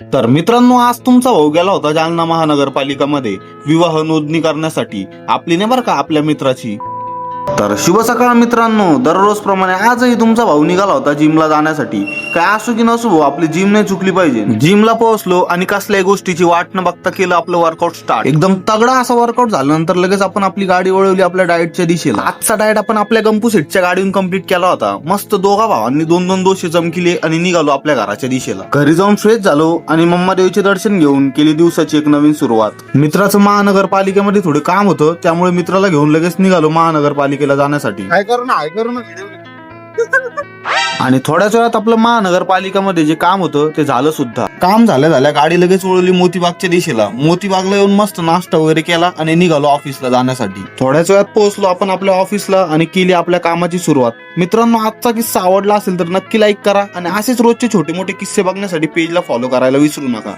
तर मित्रांनो, आज तुमचा भाऊ गेला होता जालना महानगरपालिकामध्ये विवाह नोंदणी करण्यासाठी. आपली नाही बरं का, आपल्या मित्राची. तर शुभ सकाळ मित्रांनो, दररोज प्रमाणे आजही तुमचा भाऊ निघाला होता जिमला जाण्यासाठी. काय असो की नसो भाऊ, आपली जिम नाही चुकली पाहिजे. जिमला पोहोचलो आणि कसल्याही गोष्टीची वाट न बघता केलं आपलं वर्कआउट स्टार्ट. एकदम तगडा असा वर्कआउट झाल्यानंतर लगेच आपण आपली गाडी वळवली आपल्या डाएटच्या दिशेला. आजचा डाएट आपण आपल्या गंपू सेटच्या गाडीवरून कंप्लीट केला होता. मस्त दोघा भावांनी दोन दोन डोसे चमकिले आणि निघालो आपल्या घराच्या दिशेला. घरी जाऊन फ्रेश झालो आणि मम्मा देवीचे दर्शन घेऊन केली दिवसाची एक नवीन सुरुवात. मित्राचं महानगरपालिकेमध्ये थोडे काम होतं, त्यामुळे मित्राला घेऊन लगेच निघालो महानगरपालिकेला जाण्यासाठी. काय करू ना आणि थोड्याच वेळात आपलं महानगरपालिकामध्ये जे काम होतं ते झालं सुद्धा. काम झाल्या गाडी लगेच वळवली मोतीबागच्या दिशेला. मोतीबागला येऊन मस्त नाश्ता वगैरे केला आणि निघालो ऑफिसला जाण्यासाठी. थोड्याच वेळात पोहोचलो आपण आपल्या ऑफिसला आणि केली आपल्या कामाची सुरुवात. मित्रांनो, आजचा किस्सा आवडला असेल तर नक्की लाईक करा आणि असेच रोजचे छोटे मोठे किस्से बघण्यासाठी पेजला फॉलो करायला विसरू नका.